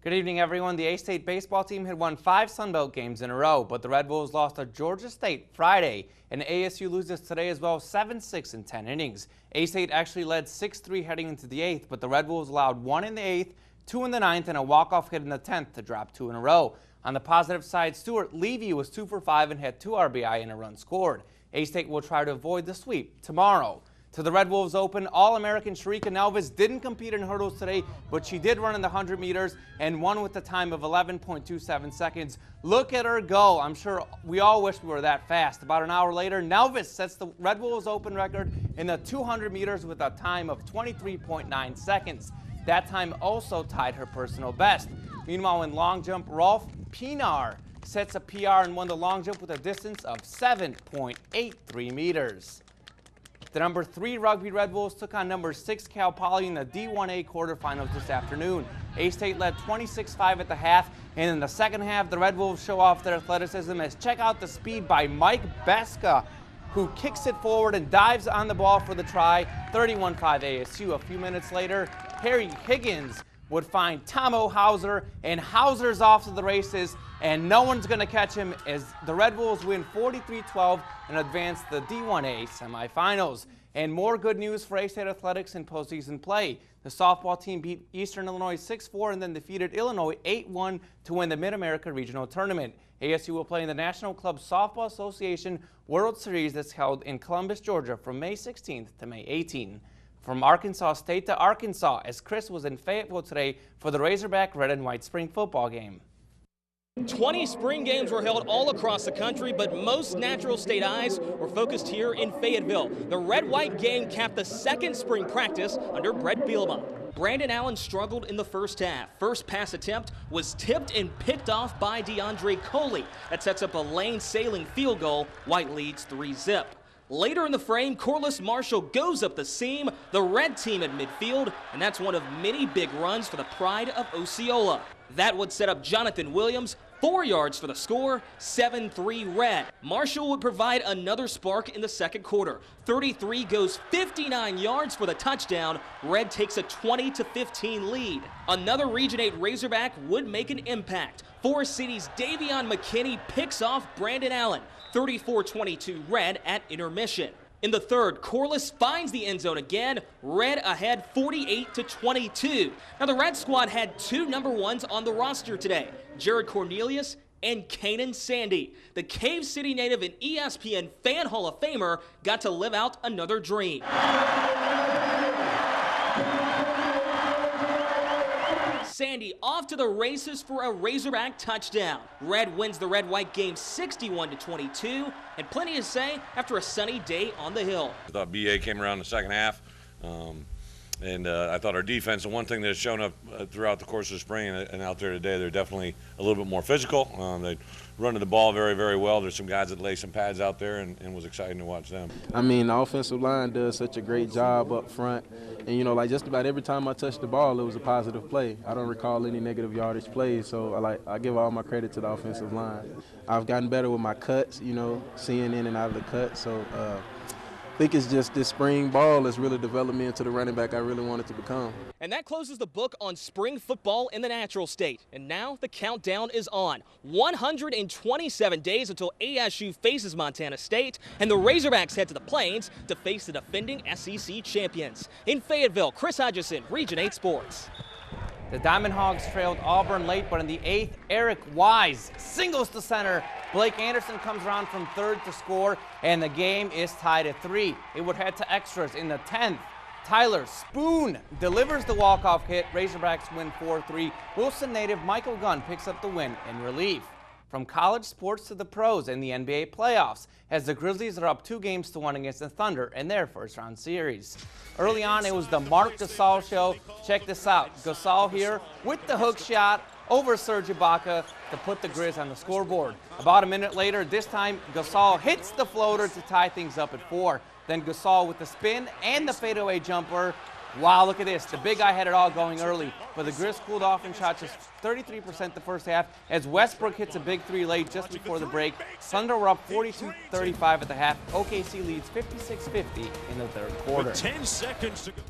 Good evening, everyone. The A-State baseball team had won 5 Sun Belt games in a row, but the Red Wolves lost to Georgia State Friday, and ASU loses today as well, 7-6 in 10 innings. A-State actually led 6-3 heading into the 8th, but the Red Wolves allowed 1 in the 8th, 2 in the 9th, and a walk-off hit in the 10th to drop 2 in a row. On the positive side, Stuart Levy was 2 for 5 and had 2 RBI and a run scored. A-State will try to avoid the sweep tomorrow. To the Red Wolves Open, All-American Sharika Nelvis didn't compete in hurdles today, but she did run in the 100 meters and won with a time of 11.27 seconds. Look at her go. I'm sure we all wish we were that fast. About an hour later, Nelvis sets the Red Wolves Open record in the 200 meters with a time of 23.9 seconds. That time also tied her personal best. Meanwhile, in long jump, Rolf Pinar sets a PR and won the long jump with a distance of 7.83 meters. The number 3 Rugby Red Wolves took on number 6 Cal Poly in the D1A quarterfinals this afternoon. A-State led 26-5 at the half, and in the second half, the Red Wolves show off their athleticism as check out the speed by Mike Beska, who kicks it forward and dives on the ball for the try. 31-5 ASU. A few minutes later, Harry Higgins would find Tomo Hauser, and Hauser's off to the races, and no one's going to catch him as the Red Wolves win 43-12 and advance the D1A semifinals. And more good news for A-State athletics in postseason play. The softball team beat Eastern Illinois 6-4 and then defeated Illinois 8-1 to win the Mid-America Regional Tournament. ASU will play in the National Club Softball Association World Series that's held in Columbus, Georgia from May 16th to May 18th. From Arkansas State to Arkansas, as Chris was in Fayetteville today for the Razorback Red and White Spring football game. 20 spring games were held all across the country, but most Natural State eyes were focused here in Fayetteville. The Red-White game capped the second spring practice under Brett Bielema. Brandon Allen struggled in the first half. First pass attempt was tipped and picked off by DeAndre Coley. That sets up a lane-sailing field goal. White leads 3-zip. Later in the frame, Corliss Marshall goes up the seam, the red team at midfield, and that's one of many big runs for the pride of Osceola. That would set up Jonathan Williams, 4 yards for the score, 7-3 Red. Marshall would provide another spark in the second quarter. 33 goes 59 yards for the touchdown. Red takes a 20-15 lead. Another Region 8 Razorback would make an impact. Forest City's Davion McKinney picks off Brandon Allen. 34-22 Red at intermission. In the third, Corliss finds the end zone again. Red ahead 48-22. Now the Red squad had 2 number 1s on the roster today, Jared Cornelius and Kanan Sandy. The Cave City native and ESPN Fan Hall of Famer got to live out another dream. Sandy off to the races for a Razorback touchdown. Red wins the Red-White game 61-22, and plenty to say after a sunny day on the hill. I thought BA came around in the second half, and I thought our defense, and one thing that has shown up throughout the course of the spring and out there today, they're definitely a little bit more physical. They run to the ball very, very well. There's some guys that lay some pads out there, and was exciting to watch them. I mean, the offensive line does such a great job up front. And, you know, like just about every time I touched the ball, it was a positive play. I don't recall any negative yardage plays, so I give all my credit to the offensive line. I've gotten better with my cuts, you know, seeing in and out of the cut. So I think it's just this spring ball has really developed me into the running back I really wanted to become. And that closes the book on spring football in the Natural State. And now the countdown is on. 127 days until ASU faces Montana State, and the Razorbacks head to the Plains to face the defending SEC champions. In Fayetteville, Chris Hodgson, Region 8 Sports. The Diamond Hogs trailed Auburn late, but in the 8th, Eric Wise singles to center. Blake Anderson comes around from third to score, and the game is tied at 3. It would head to extras in the 10th. Tyler Spoon delivers the walk-off hit. Razorbacks win 4-3. Wilson native Michael Gunn picks up the win in relief. From college sports to the pros and the NBA playoffs, as the Grizzlies are up 2-1 against the Thunder in their first-round series. Early on, it was the Marc Gasol show. Check this out. Gasol here with the hook shot over Serge Ibaka to put the Grizz on the scoreboard. About a minute later, this time, Gasol hits the floater to tie things up at 4. Then Gasol with the spin and the fadeaway jumper. Wow, look at this. The big guy had it all going early, but the Grizz cooled off and shot just 33% the first half as Westbrook hits a big 3 late just before the break. Thunder were up 42-35 at the half. OKC leads 56-50 in the third quarter. With 10 seconds to go.